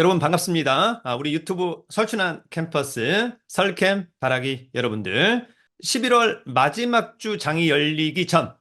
여러분 반갑습니다. 우리 유튜브 설춘한 캠퍼스 설캠 바라기 여러분들 11월 마지막 주 장이 열리기 전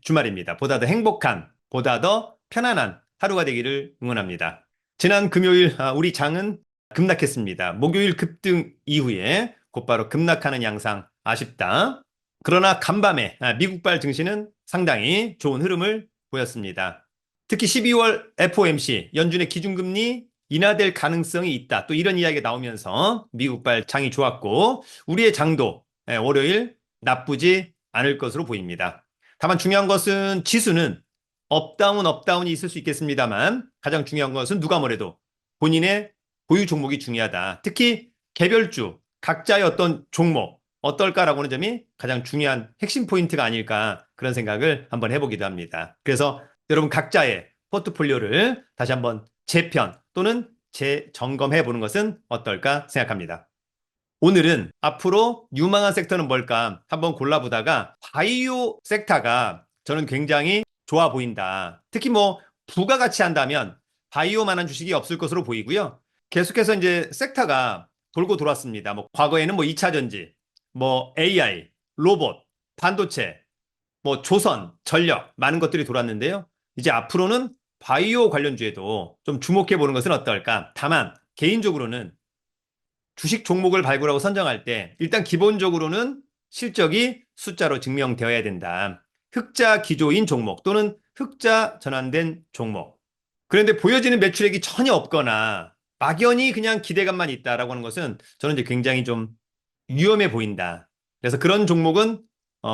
주말입니다. 보다 더 행복한, 보다 더 편안한 하루가 되기를 응원합니다. 지난 금요일 우리 장은 급락했습니다. 목요일 급등 이후에 곧바로 급락하는 양상 아쉽다. 그러나 간밤에 미국발 증시는 상당히 좋은 흐름을 보였습니다. 특히 12월 FOMC 연준의 기준금리 인하될 가능성이 있다. 또 이런 이야기가 나오면서 미국발 장이 좋았고 우리의 장도 월요일 나쁘지 않을 것으로 보입니다. 다만 중요한 것은 지수는 업다운이 있을 수 있겠습니다만 가장 중요한 것은 누가 뭐래도 본인의 보유 종목이 중요하다. 특히 개별주, 각자의 어떤 종목 어떨까라고 하는 점이 가장 중요한 핵심 포인트가 아닐까 그런 생각을 한번 해보기도 합니다. 그래서 여러분 각자의 포트폴리오를 다시 한번 재편 또는 재점검해 보는 것은 어떨까 생각합니다. 오늘은 앞으로 유망한 섹터는 뭘까 한번 골라보다가 바이오 섹터가 저는 굉장히 좋아 보인다. 특히 뭐 부가가치 한다면 바이오만한 주식이 없을 것으로 보이고요. 계속해서 이제 섹터가 돌고 돌았습니다. 뭐 과거에는 뭐 2차 전지, 뭐 AI, 로봇, 반도체, 뭐 조선, 전력 많은 것들이 돌았는데요. 이제 앞으로는 바이오 관련주에도 좀 주목해 보는 것은 어떨까? 다만 개인적으로는 주식 종목을 발굴하고 선정할 때 일단 기본적으로는 실적이 숫자로 증명되어야 된다. 흑자 기조인 종목 또는 흑자 전환된 종목. 그런데 보여지는 매출액이 전혀 없거나 막연히 그냥 기대감만 있다라고 하는 것은 저는 이제 굉장히 좀 위험해 보인다. 그래서 그런 종목은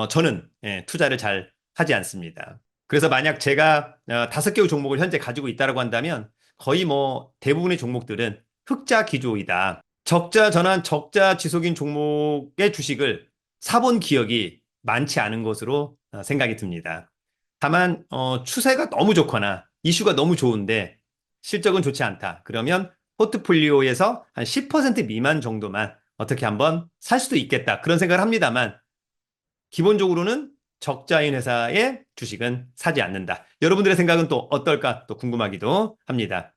저는 투자를 잘 하지 않습니다. 그래서 만약 제가 5개의 종목을 현재 가지고 있다고 한다면 거의 뭐 대부분의 종목들은 흑자 기조이다. 적자 전환, 적자 지속인 종목의 주식을 사본 기억이 많지 않은 것으로 생각이 듭니다. 다만 추세가 너무 좋거나 이슈가 너무 좋은데 실적은 좋지 않다. 그러면 포트폴리오에서 한 10% 미만 정도만 어떻게 한번 살 수도 있겠다. 그런 생각을 합니다만 기본적으로는 적자인 회사의 주식은 사지 않는다. 여러분들의 생각은 또 어떨까 또 궁금하기도 합니다.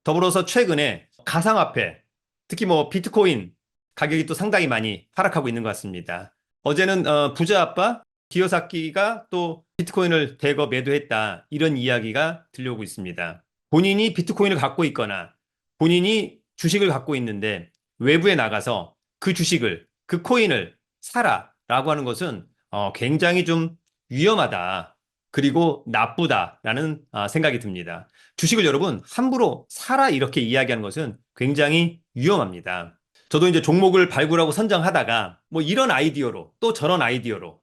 더불어서 최근에 가상화폐, 특히 뭐 비트코인 가격이 또 상당히 많이 하락하고 있는 것 같습니다. 어제는 부자 아빠 기요사키가 또 비트코인을 대거 매도했다. 이런 이야기가 들려오고 있습니다. 본인이 비트코인을 갖고 있거나 본인이 주식을 갖고 있는데 외부에 나가서 그 주식을, 그 코인을 사라라고 하는 것은 굉장히 좀 위험하다. 그리고 나쁘다라는 생각이 듭니다. 주식을 여러분 함부로 사라 이렇게 이야기하는 것은 굉장히 위험합니다. 저도 이제 종목을 발굴하고 선정하다가 뭐 이런 아이디어로 또 저런 아이디어로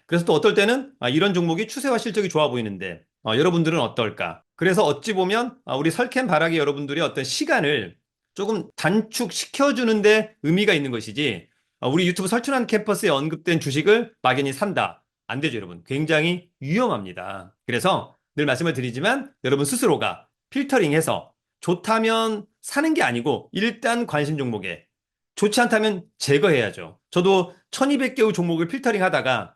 그래서 또 어떨 때는 이런 종목이 추세와 실적이 좋아 보이는데 여러분들은 어떨까? 그래서 어찌 보면 우리 설캠 바라기 여러분들의 어떤 시간을 조금 단축시켜주는데 의미가 있는 것이지 우리 유튜브 설춘한 캠퍼스에 언급된 주식을 막연히 산다. 안 되죠, 여러분. 굉장히 위험합니다. 그래서 늘 말씀을 드리지만 여러분 스스로가 필터링해서 좋다면 사는 게 아니고 일단 관심 종목에 좋지 않다면 제거해야죠. 저도 1200개의 종목을 필터링 하다가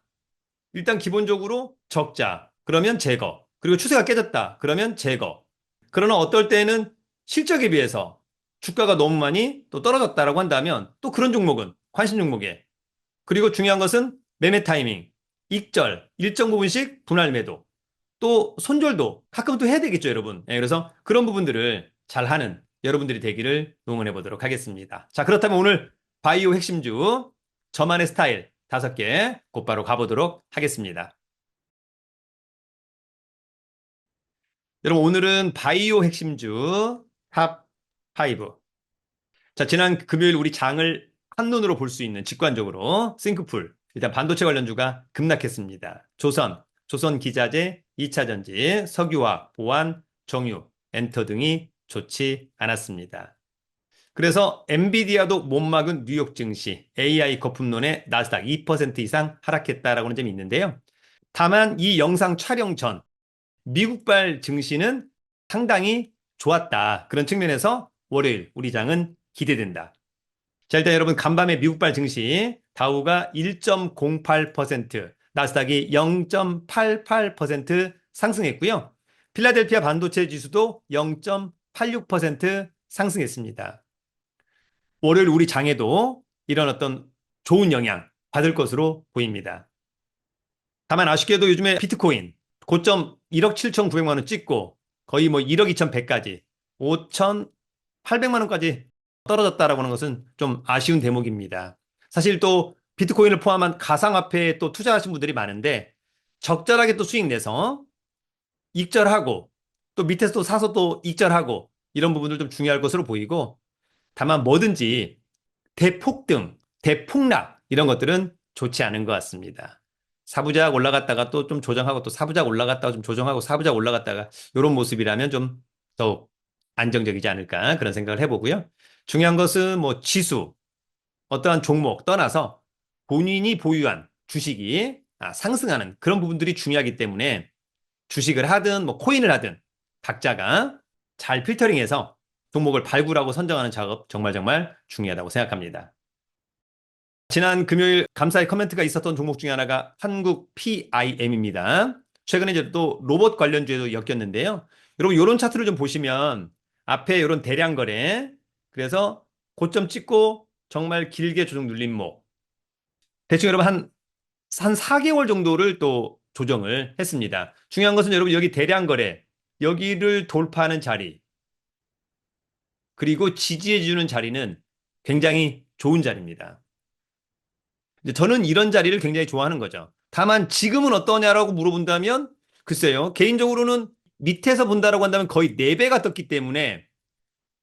일단 기본적으로 적자, 그러면 제거. 그리고 추세가 깨졌다. 그러면 제거. 그러나 어떨 때는 실적에 비해서 주가가 너무 많이 또 떨어졌다라고 한다면 또 그런 종목은 관심 종목에. 그리고 중요한 것은 매매 타이밍, 익절, 일정 부분씩 분할 매도. 또 손절도 가끔 또 해야 되겠죠, 여러분. 그래서 그런 부분들을 잘 하는 여러분들이 되기를 응원해 보도록 하겠습니다. 자, 그렇다면 오늘 바이오 핵심주 저만의 스타일 5개 곧바로 가보도록 하겠습니다. 여러분 오늘은 바이오 핵심주 탑 5. 자, 지난 금요일 우리 장을 한눈으로 볼 수 있는 직관적으로 싱크풀. 일단 반도체 관련주가 급락했습니다. 조선 기자재, 2차전지, 석유화학, 보안, 정유, 엔터 등이 좋지 않았습니다. 그래서 엔비디아도 못 막은 뉴욕 증시, AI 거품론에 나스닥 2% 이상 하락했다라고 하는 점이 있는데요. 다만 이 영상 촬영 전 미국발 증시는 상당히 좋았다. 그런 측면에서 월요일 우리 장은 기대된다. 자, 일단 여러분 간밤에 미국발 증시 다우가 1.08%, 나스닥이 0.88% 상승했고요. 필라델피아 반도체 지수도 0.86% 상승했습니다. 월요일 우리 장에도 이런 어떤 좋은 영향 받을 것으로 보입니다. 다만 아쉽게도 요즘에 비트코인 고점 1억 7,900만 원 찍고 거의 뭐 1억 2,100까지 5,800만 원까지 떨어졌다라고 하는 것은 좀 아쉬운 대목입니다. 사실 또 비트코인을 포함한 가상화폐에 또 투자하신 분들이 많은데 적절하게 또 수익 내서 익절하고 또 밑에서 또 사서 또 익절하고 이런 부분들 좀 중요할 것으로 보이고 다만 뭐든지 대폭등, 대폭락 이런 것들은 좋지 않은 것 같습니다. 사부작 올라갔다가 또 좀 조정하고 또 사부작 올라갔다가 좀 조정하고 사부작 올라갔다가 이런 모습이라면 좀 더욱 안정적이지 않을까 그런 생각을 해보고요. 중요한 것은 뭐 지수, 어떠한 종목 떠나서 본인이 보유한 주식이 상승하는 그런 부분들이 중요하기 때문에 주식을 하든 뭐 코인을 하든 각자가 잘 필터링해서 종목을 발굴하고 선정하는 작업 정말 정말 중요하다고 생각합니다. 지난 금요일 감사의 커멘트가 있었던 종목 중에 하나가 한국 PIM입니다. 최근에 이제 또 로봇 관련주에도 엮였는데요. 여러분 이런 차트를 좀 보시면 앞에 이런 대량 거래 그래서 고점 찍고 정말 길게 조정 눌림목 대충 여러분 한 4개월 정도를 또 조정을 했습니다. 중요한 것은 여러분 여기 대량 거래 여기를 돌파하는 자리 그리고 지지해주는 자리는 굉장히 좋은 자리입니다. 저는 이런 자리를 굉장히 좋아하는 거죠. 다만 지금은 어떠냐라고 물어본다면 글쎄요. 개인적으로는 밑에서 본다라고 한다면 거의 4배가 떴기 때문에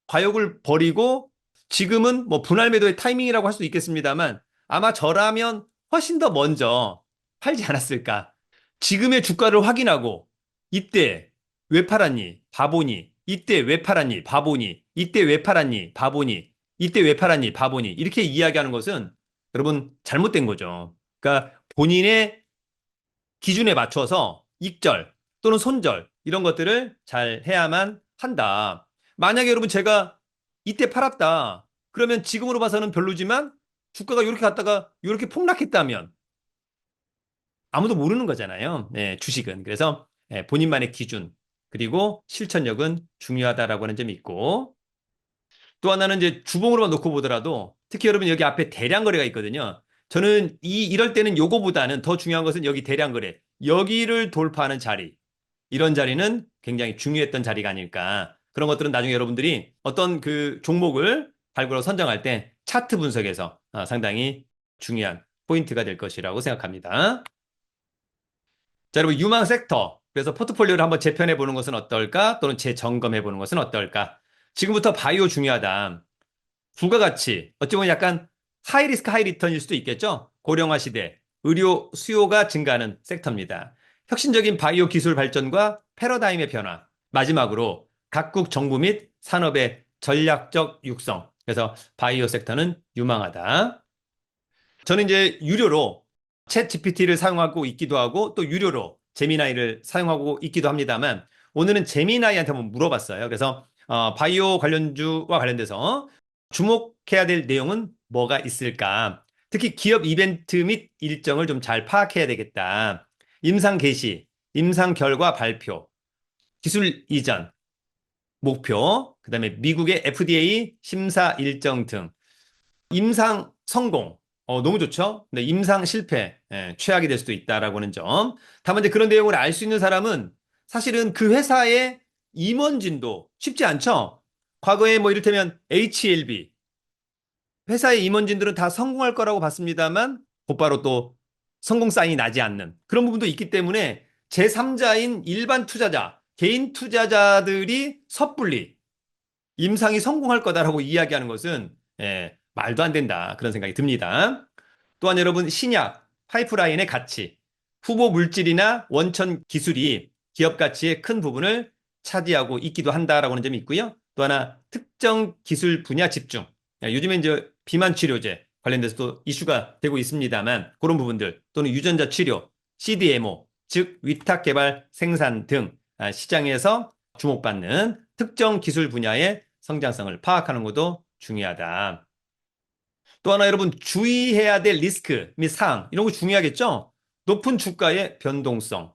과욕을 버리고 지금은 뭐 분할 매도의 타이밍이라고 할 수도 있겠습니다만 아마 저라면 훨씬 더 먼저 팔지 않았을까. 지금의 주가를 확인하고 이때 왜 팔았니? 바보니. 이때 왜 팔았니? 바보니. 이때 왜 팔았니? 바보니. 이때 왜 팔았니? 바보니. 이렇게 이야기하는 것은 여러분 잘못된 거죠. 그러니까 본인의 기준에 맞춰서 익절 또는 손절 이런 것들을 잘 해야만 한다. 만약에 여러분 제가 이때 팔았다. 그러면 지금으로 봐서는 별로지만 주가가 이렇게 갔다가 이렇게 폭락했다면 아무도 모르는 거잖아요. 네, 주식은. 그래서 본인만의 기준 그리고 실천력은 중요하다라고 하는 점이 있고 또 하나는 이제 주봉으로만 놓고 보더라도 특히 여러분 여기 앞에 대량 거래가 있거든요. 저는 이럴 때는 요거보다는 더 중요한 것은 여기 대량 거래. 여기를 돌파하는 자리. 이런 자리는 굉장히 중요했던 자리가 아닐까. 그런 것들은 나중에 여러분들이 어떤 그 종목을 발굴하고 선정할 때 차트 분석에서 상당히 중요한 포인트가 될 것이라고 생각합니다. 자, 여러분 유망 섹터. 그래서 포트폴리오를 한번 재편해 보는 것은 어떨까? 또는 재점검해 보는 것은 어떨까? 지금부터 바이오 중요하다. 부가가치, 어찌 보면 약간 하이 리스크 하이 리턴일 수도 있겠죠. 고령화 시대, 의료 수요가 증가하는 섹터입니다. 혁신적인 바이오 기술 발전과 패러다임의 변화, 마지막으로 각국 정부 및 산업의 전략적 육성. 그래서 바이오 섹터는 유망하다. 저는 이제 유료로 챗 GPT를 사용하고 있기도 하고 또 유료로 제미나이를 사용하고 있기도 합니다만 오늘은 제미나이한테 한번 물어봤어요. 그래서 바이오 관련주와 관련돼서 주목해야 될 내용은 뭐가 있을까? 특히 기업 이벤트 및 일정을 좀 잘 파악해야 되겠다. 임상 개시, 임상 결과 발표, 기술 이전, 목표, 그다음에 미국의 FDA 심사 일정 등 임상 성공, 너무 좋죠? 근데 임상 실패, 최악이 될 수도 있다라고 하는 점. 다만 이제 그런 내용을 알 수 있는 사람은 사실은 그 회사의 임원진도 쉽지 않죠? 과거에 뭐 이를테면 HLB, 회사의 임원진들은 다 성공할 거라고 봤습니다만 곧바로 또 성공 사인이 나지 않는 그런 부분도 있기 때문에 제3자인 일반 투자자, 개인 투자자들이 섣불리 임상이 성공할 거다라고 이야기하는 것은 말도 안 된다. 그런 생각이 듭니다. 또한 여러분 신약, 파이프라인의 가치, 후보 물질이나 원천 기술이 기업 가치의 큰 부분을 차지하고 있기도 한다라고 하는 점이 있고요. 또 하나 특정 기술 분야 집중. 요즘에 이제 비만 치료제 관련돼서도 이슈가 되고 있습니다만 그런 부분들 또는 유전자 치료, CDMO, 즉 위탁 개발 생산 등 시장에서 주목받는 특정 기술 분야의 성장성을 파악하는 것도 중요하다. 또 하나 여러분 주의해야 될 리스크 및 사항 이런 거 중요하겠죠? 높은 주가의 변동성.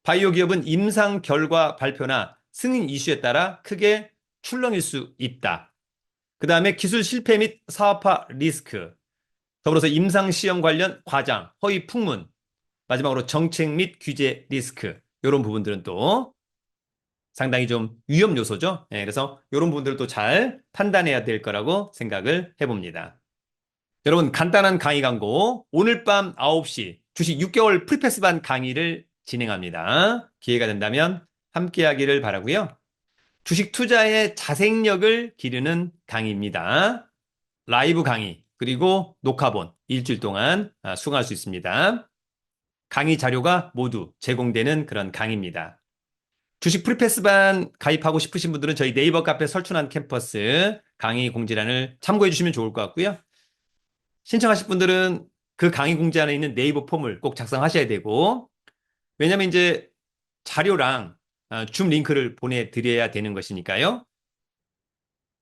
바이오 기업은 임상 결과 발표나 승인 이슈에 따라 크게 출렁일 수 있다. 그 다음에 기술 실패 및 사업화 리스크, 더불어서 임상시험 관련 과장, 허위 풍문, 마지막으로 정책 및 규제 리스크, 이런 부분들은 또 상당히 좀 위험 요소죠. 예, 그래서 이런 부분들을 또 잘 판단해야 될 거라고 생각을 해봅니다. 여러분, 간단한 강의 광고. 오늘 밤 9시 주식 6개월 프리패스반 강의를 진행합니다. 기회가 된다면 함께 하기를 바라고요. 주식 투자의 자생력을 기르는 강의입니다. 라이브 강의, 그리고 녹화본 일주일 동안 수강할 수 있습니다. 강의 자료가 모두 제공되는 그런 강의입니다. 주식 프리패스반 가입하고 싶으신 분들은 저희 네이버 카페 설춘한 캠퍼스 강의 공지란을 참고해 주시면 좋을 것 같고요. 신청하실 분들은 그 강의 공지란에 있는 네이버 폼을 꼭 작성하셔야 되고, 왜냐면 이제 자료랑 줌 링크를 보내드려야 되는 것이니까요.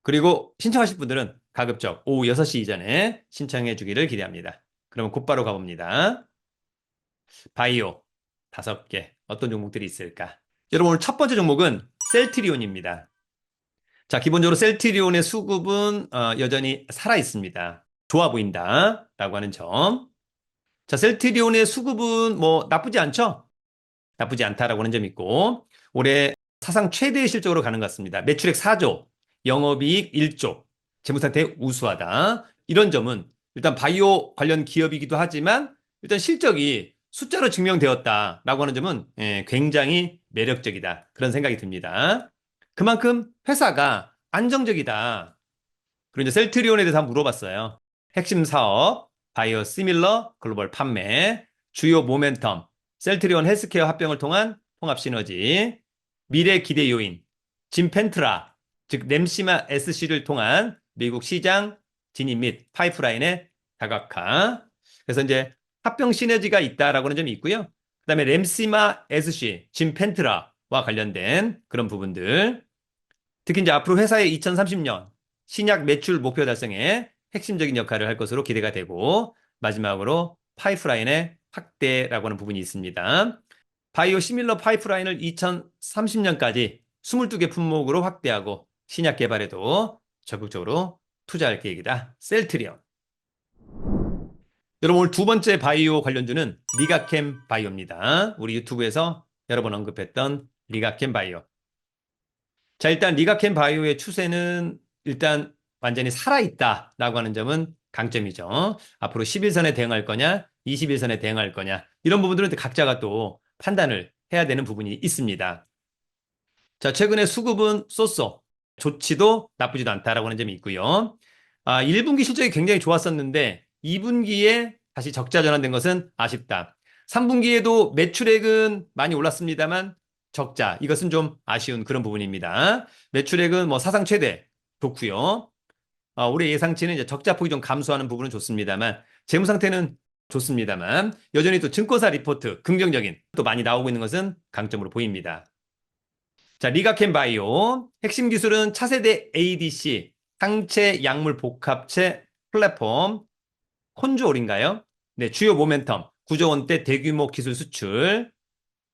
그리고 신청하실 분들은 가급적 오후 6시 이전에 신청해 주기를 기대합니다. 그러면 곧바로 가봅니다. 바이오 5개. 어떤 종목들이 있을까? 여러분, 오늘 첫 번째 종목은 셀트리온입니다. 자, 기본적으로 셀트리온의 수급은 여전히 살아 있습니다. 좋아 보인다 라고 하는 점. 자, 셀트리온의 수급은 뭐 나쁘지 않죠? 나쁘지 않다라고 하는 점이 있고, 올해 사상 최대의 실적으로 가는 것 같습니다. 매출액 4조, 영업이익 1조, 재무상태 우수하다. 이런 점은 일단 바이오 관련 기업이기도 하지만 일단 실적이 숫자로 증명되었다라고 하는 점은 굉장히 매력적이다. 그런 생각이 듭니다. 그만큼 회사가 안정적이다. 그리고 이제 셀트리온에 대해서 한번 물어봤어요. 핵심 사업, 바이오 시밀러, 글로벌 판매, 주요 모멘텀, 셀트리온 헬스케어 합병을 통한 통합 시너지, 미래 기대 요인, 짐펜트라, 즉 램시마 SC를 통한 미국 시장 진입 및 파이프라인의 다각화. 그래서 이제 합병 시너지가 있다라고 하는 점이 있고요. 그다음에 램시마 SC, 짐펜트라와 관련된 그런 부분들. 특히 이제 앞으로 회사의 2030년 신약 매출 목표 달성에 핵심적인 역할을 할 것으로 기대가 되고, 마지막으로 파이프라인의 확대라고 하는 부분이 있습니다. 바이오 시밀러 파이프라인을 2030년까지 22개 품목으로 확대하고 신약 개발에도 적극적으로 투자할 계획이다. 셀트리온. 여러분, 오늘 두 번째 바이오 관련주는 리가캠 바이오입니다. 우리 유튜브에서 여러 번 언급했던 리가캠 바이오. 자, 일단 리가캠 바이오의 추세는 일단 완전히 살아있다라고 하는 점은 강점이죠. 앞으로 11선에 대응할 거냐, 21선에 대응할 거냐, 이런 부분들은 각자가 또 판단을 해야 되는 부분이 있습니다. 자, 최근에 수급은 쏘쏘, 좋지도 나쁘지도 않다라고 하는 점이 있고요. 1분기 실적이 굉장히 좋았었는데 2분기에 다시 적자 전환된 것은 아쉽다. 3분기에도 매출액은 많이 올랐습니다만 적자, 이것은 좀 아쉬운 그런 부분입니다. 매출액은 뭐 사상 최대 좋고요. 올해 예상치는 이제 적자 폭이 좀 감소하는 부분은 좋습니다만, 재무 상태는 좋습니다만 여전히 또 증권사 리포트 긍정적인 또 많이 나오고 있는 것은 강점으로 보입니다. 자, 리가캠 바이오 핵심 기술은 차세대 ADC 상체 약물 복합체 플랫폼 콘주올인가요? 네, 주요 모멘텀 9조 원대 대규모 기술 수출,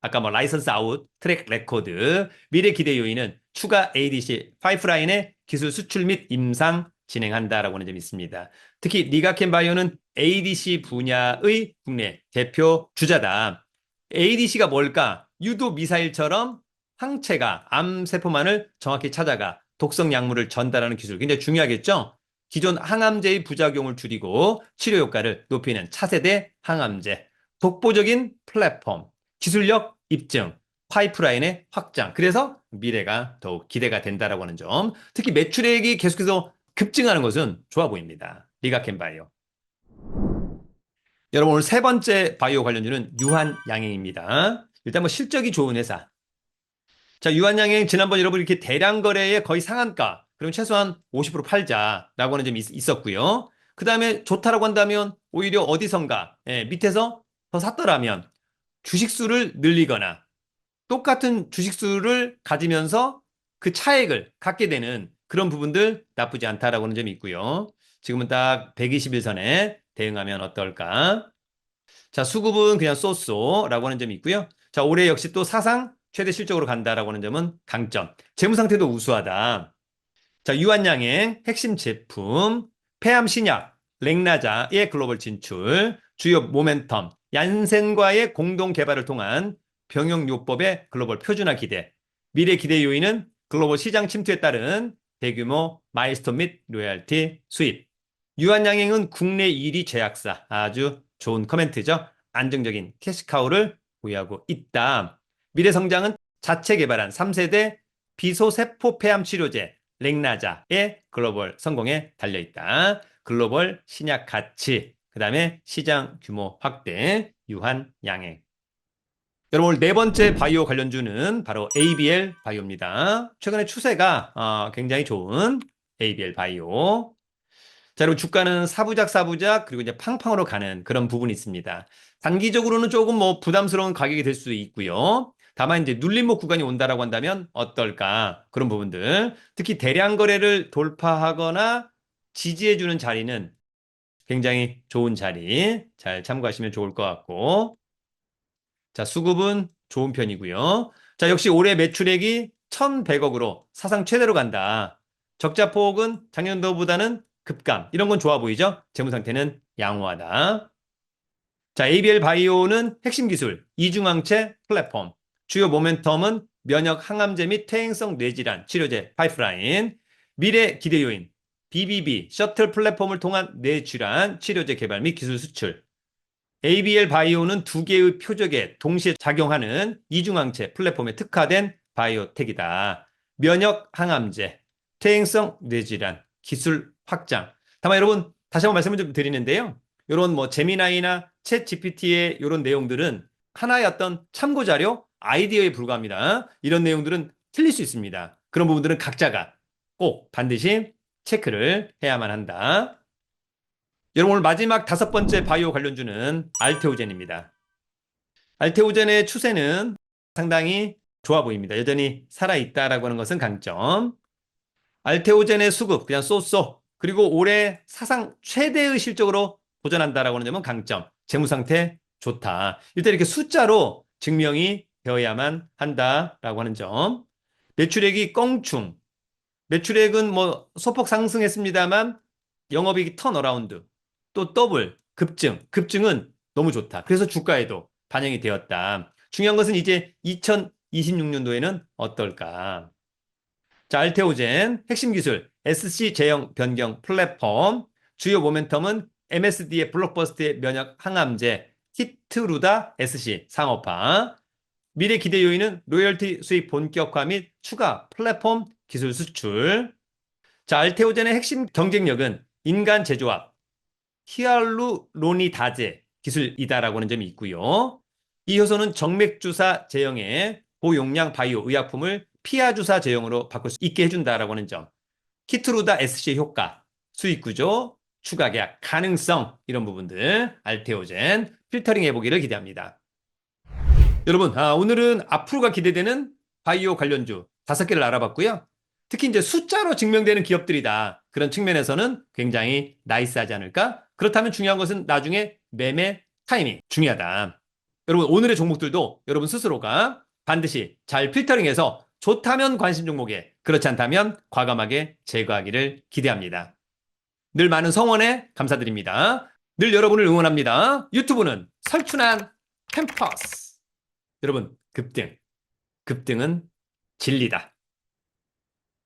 아까 뭐 라이선스 아웃, 트랙 레코드, 미래 기대 요인은 추가 ADC 파이프라인의 기술 수출 및 임상 진행한다라고 하는 점이 있습니다. 특히 리가켄 바이오는 ADC 분야의 국내 대표 주자다. ADC가 뭘까? 유도 미사일처럼 항체가 암세포만을 정확히 찾아가 독성 약물을 전달하는 기술, 굉장히 중요하겠죠? 기존 항암제의 부작용을 줄이고 치료 효과를 높이는 차세대 항암제, 독보적인 플랫폼, 기술력 입증, 파이프라인의 확장. 그래서 미래가 더욱 기대가 된다라고 하는 점. 특히 매출액이 계속해서 급증하는 것은 좋아 보입니다. 리가켄 바이오. 여러분, 오늘 세 번째 바이오 관련주는 유한양행입니다. 일단 뭐 실적이 좋은 회사. 자, 유한양행 지난번 여러분 이렇게 대량 거래의 거의 상한가, 그럼 최소한 50% 팔자라고 하는 점이 있었고요. 그 다음에 좋다라고 한다면 오히려 어디선가 밑에서 더 샀더라면 주식수를 늘리거나 똑같은 주식수를 가지면서 그 차액을 갖게 되는 그런 부분들 나쁘지 않다라고 하는 점이 있고요. 지금은 딱 121선에 대응하면 어떨까? 자, 수급은 그냥 쏘쏘라고 하는 점이 있고요. 자, 올해 역시 또 사상 최대 실적으로 간다라고 하는 점은 강점. 재무 상태도 우수하다. 자, 유한양행 핵심 제품, 폐암 신약, 렉나자의 글로벌 진출, 주요 모멘텀, 얀센과의 공동 개발을 통한 병용요법의 글로벌 표준화 기대, 미래 기대 요인은 글로벌 시장 침투에 따른 대규모 마일스톤 및 로열티 수입. 유한양행은 국내 1위 제약사, 아주 좋은 커멘트죠. 안정적인 캐시카우를 보유하고 있다. 미래 성장은 자체 개발한 3세대 비소세포 폐암 치료제 렉나자의 글로벌 성공에 달려있다. 글로벌 신약 가치, 그 다음에 시장 규모 확대, 유한양행. 여러분, 오늘 네 번째 바이오 관련주는 바로 ABL 바이오입니다. 최근에 추세가 굉장히 좋은 ABL 바이오. 자, 여러분, 주가는 사부작 그리고 이제 팡팡으로 가는 그런 부분이 있습니다. 단기적으로는 조금 뭐 부담스러운 가격이 될 수도 있고요. 다만 이제 눌림목 구간이 온다라고 한다면 어떨까? 그런 부분들. 특히 대량 거래를 돌파하거나 지지해주는 자리는 굉장히 좋은 자리. 잘 참고하시면 좋을 것 같고. 자, 수급은 좋은 편이고요. 자, 역시 올해 매출액이 1,100억으로 사상 최대로 간다. 적자 폭은 작년도보다는 급감. 이런 건 좋아 보이죠? 재무 상태는 양호하다. 자, ABL 바이오는 핵심 기술, 이중항체 플랫폼. 주요 모멘텀은 면역 항암제 및 퇴행성 뇌질환 치료제 파이프라인. 미래 기대 요인, BBB 셔틀 플랫폼을 통한 뇌질환 치료제 개발 및 기술 수출. ABL 바이오는 두 개의 표적에 동시에 작용하는 이중항체 플랫폼에 특화된 바이오텍이다. 면역 항암제, 퇴행성 뇌질환, 기술 확장. 다만 여러분, 다시 한번 말씀을 좀 드리는데요. 이런 뭐 제미나이나 챗 GPT의 이런 내용들은 하나의 어떤 참고 자료, 아이디어에 불과합니다. 이런 내용들은 틀릴 수 있습니다. 그런 부분들은 각자가 꼭 반드시 체크를 해야만 한다. 여러분, 오늘 마지막 다섯 번째 바이오 관련주는 알테오젠입니다. 알테오젠의 추세는 상당히 좋아 보입니다. 여전히 살아있다라고 하는 것은 강점. 알테오젠의 수급 그냥 쏘쏘, 그리고 올해 사상 최대의 실적으로 도전한다라고 하는 점은 강점. 재무 상태 좋다. 일단 이렇게 숫자로 증명이 되어야만 한다라고 하는 점. 매출액이 껑충. 매출액은 뭐 소폭 상승했습니다만 영업이익이 턴어라운드, 또 더블, 급증. 급증은 너무 좋다. 그래서 주가에도 반영이 되었다. 중요한 것은 이제 2026년도에는 어떨까? 자, 알테오젠 핵심 기술 SC 제형 변경 플랫폼. 주요 모멘텀은 MSD의 블록버스트의 면역 항암제 키트루다 SC 상업화. 미래 기대 요인은 로열티 수입 본격화 및 추가 플랫폼 기술 수출. 자, 알테오젠의 핵심 경쟁력은 인간 제조합 히알루로니다제 기술이다라고 하는 점이 있고요. 이 효소는 정맥주사 제형의 고용량 바이오 의약품을 피하 주사 제형으로 바꿀 수 있게 해준다라고 하는 점. 키트루다 SC 효과, 수익 구조, 추가 계약 가능성, 이런 부분들 알테오젠 필터링 해보기를 기대합니다. 여러분, 오늘은 앞으로가 기대되는 바이오 관련주 5개를 알아봤고요. 특히 이제 숫자로 증명되는 기업들이다. 그런 측면에서는 굉장히 나이스하지 않을까? 그렇다면 중요한 것은 나중에 매매 타이밍 중요하다. 여러분, 오늘의 종목들도 여러분 스스로가 반드시 잘 필터링해서 좋다면 관심 종목에, 그렇지 않다면 과감하게 제거하기를 기대합니다. 늘 많은 성원에 감사드립니다. 늘 여러분을 응원합니다. 유튜브는 설춘한 캠퍼스. 여러분, 급등은 진리다.